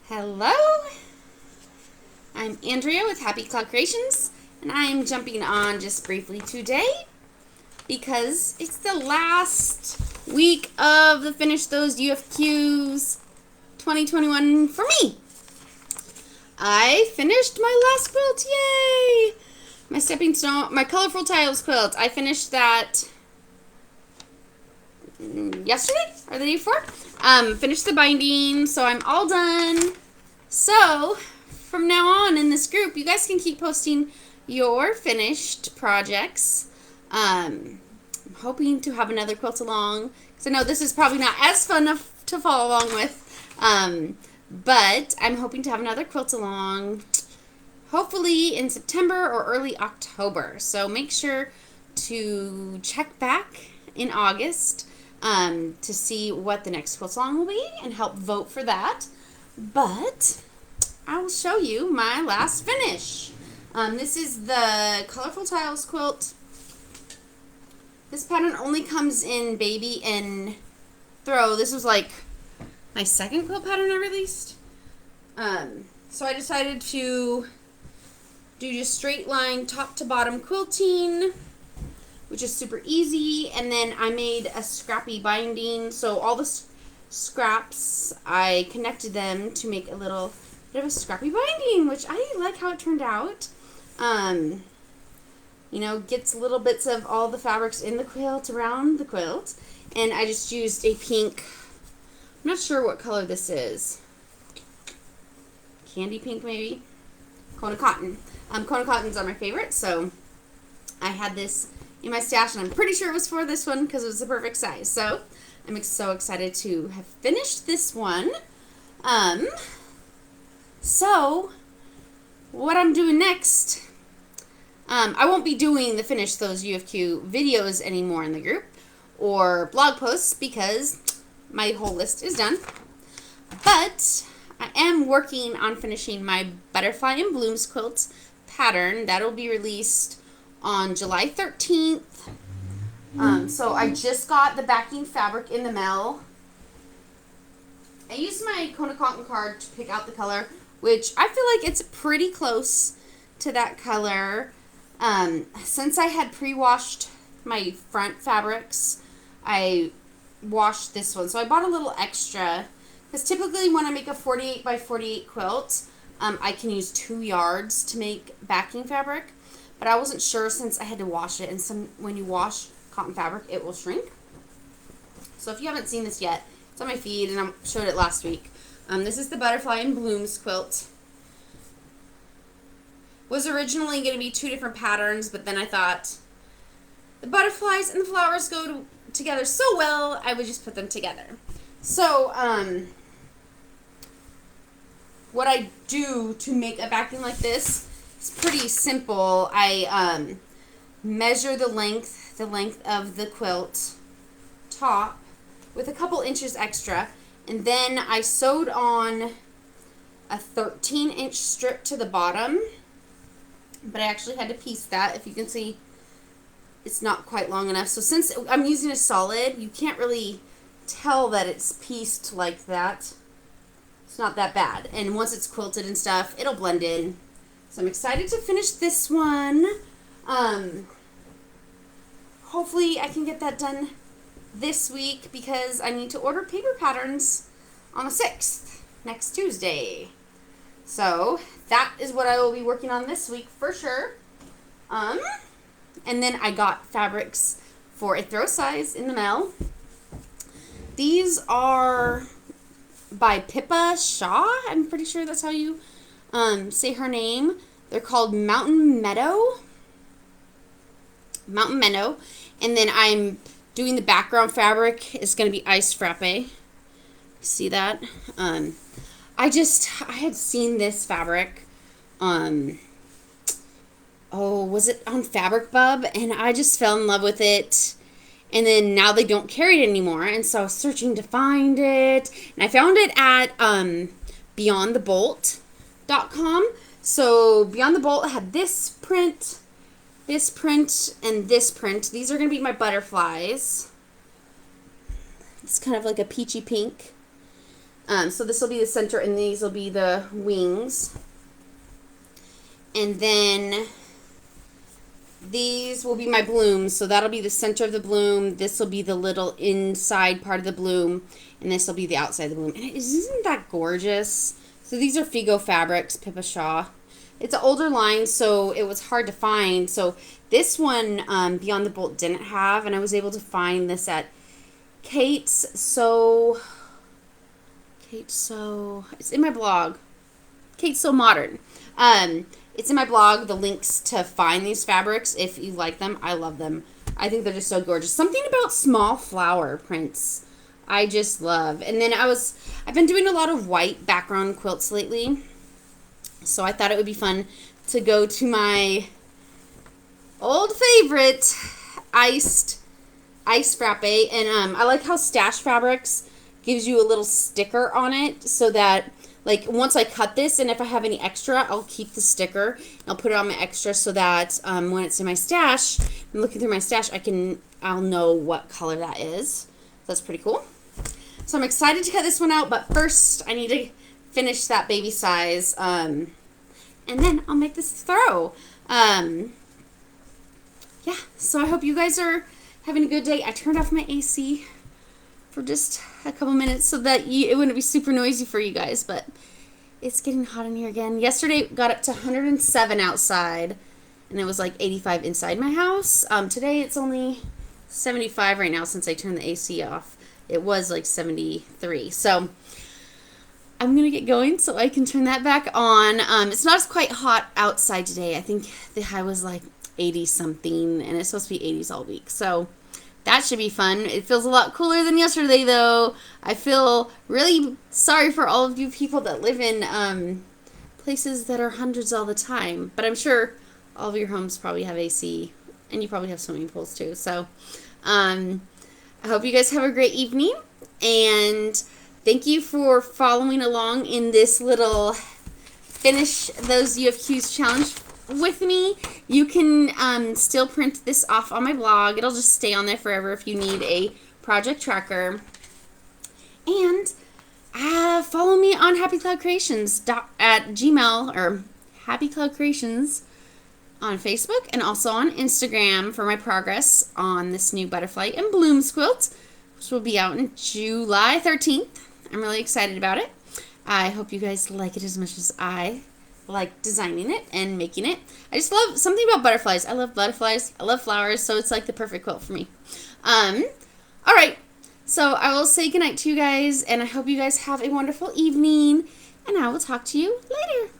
Hello, I'm Andrea with Happy Cloud Creations, and I am jumping on just briefly today because it's the last week of the Finish Those UFQs 2021 for me. I finished my last quilt, yay! My stepping stone, my colorful tiles quilt. I finished that yesterday or the day before. Finished the binding, so I'm all done. So from now on in this group, you guys can keep posting your finished projects. I'm hoping to have another quilt along because I know this is probably not as fun to follow along with, but I'm hoping to have another quilt along hopefully in September or early October. So make sure to check back in August to see what the next quilt along will be and help vote for that. But I will show you my last finish. This is the Colorful Tiles quilt. This pattern only comes in baby and throw. This was like my second quilt pattern I released. So I decided to do just straight line top to bottom quilting, which is super easy. And then I made a scrappy binding. So all the scraps, I connected them to make a little bit of a scrappy binding, which I like how it turned out. You know, gets little bits of all the fabrics in the quilt around the quilt. And I just used a pink, I'm not sure what color this is. Candy pink maybe? Kona Cotton. Kona Cottons are my favorite, so I had this in my stash, and I'm pretty sure it was for this one because it was the perfect size. So I'm so excited to have finished this one. So what I'm doing next, I won't be doing the Finish Those UFQ videos anymore in the group or blog posts because my whole list is done. But I am working on finishing my Butterfly and Blooms quilt pattern. That'll be released on July 13th. So I just got the backing fabric in the mail. I used my Kona Cotton card to pick out the color, which I feel like it's pretty close to that color. Since I had pre-washed my front fabrics, I washed this one. So I bought a little extra because typically when I make a 48 by 48 quilt, I can use 2 yards to make backing fabric. But I wasn't sure since I had to wash it, and when you wash cotton fabric, it will shrink. So if you haven't seen this yet, it's on my feed, and I showed it last week. This is the Butterfly and Blooms quilt. Was originally going to be 2 different patterns, but then I thought the butterflies and the flowers go together so well, I would just put them together. So, what I do to make a backing like this, it's pretty simple. I measure the length of the quilt top with a couple inches extra, and then I sewed on a 13-inch strip to the bottom, but I actually had to piece that. If you can see, it's not quite long enough. So since I'm using a solid, you can't really tell that it's pieced like that. It's not that bad, and once it's quilted and stuff, it'll blend in. So I'm excited to finish this one. Hopefully I can get that done this week because I need to order paper patterns on the 6th, next Tuesday. So that is what I will be working on this week for sure. And then I got fabrics for a throw size in the mail. These are by Pippa Shaw. I'm pretty sure that's how you say her name. They're called Mountain Meadow. And then I'm doing the background fabric. It's going to be Ice Frappe. See that? I had seen this fabric. Was it on Fabric Bub? And I just fell in love with it. And then now they don't carry it anymore. And so I was searching to find it. And I found it at beyondthebolt.com. So Beyond the Bolt had this print, and this print. These are going to be my butterflies. It's kind of like a peachy pink. So this will be the center, and these will be the wings. And then these will be my blooms. So that'll be the center of the bloom. This will be the little inside part of the bloom. And this will be the outside of the bloom. And isn't that gorgeous? So these are Figo Fabrics, Pippa Shaw. It's an older line, so it was hard to find. So this one, Beyond the Bolt didn't have. And I was able to find this at Kate's. It's in my blog. Kate's So Modern. It's in my blog, the links to find these fabrics if you like them. I love them. I think they're just so gorgeous. Something about small flower prints I just love. And then I've been doing a lot of white background quilts lately. So I thought it would be fun to go to my old favorite ice frappe. And I like how Stash Fabrics gives you a little sticker on it so that, like, once I cut this, and if I have any extra, I'll keep the sticker. And I'll put it on my extra so that when it's in my stash, I'm looking through my stash, I'll know what color that is. That's pretty cool. So I'm excited to cut this one out, but first I need to finish that baby size, and then I'll make this throw. Yeah, so I hope you guys are having a good day. I turned off my AC for just a couple minutes so that it wouldn't be super noisy for you guys, but it's getting hot in here again. Yesterday got up to 107 outside, and it was like 85 inside my house. Today it's only 75 right now since I turned the AC off. It was like 73. So I'm going to get going so I can turn that back on. It's not quite hot outside today. I think the high was like 80 something, and it's supposed to be 80s all week. So that should be fun. It feels a lot cooler than yesterday, though. I feel really sorry for all of you people that live in places that are hundreds all the time. But I'm sure all of your homes probably have AC, and you probably have swimming pools, too. So I hope you guys have a great evening, and thank you for following along in this little Finish Those UFQs challenge with me. You can still print this off on my blog. It'll just stay on there forever if you need a project tracker. And follow me on Happy Cloud Creations at Gmail, or Happy Cloud Creations on Facebook, and also on Instagram for my progress on this new butterfly and blooms quilt, which will be out in July 13th. I'm really excited about it. I hope you guys like it as much as I like designing it and making it. I just love something about butterflies. I love butterflies. I love flowers, so it's like the perfect quilt for me. Alright, so I will say goodnight to you guys, and I hope you guys have a wonderful evening, and I will talk to you later.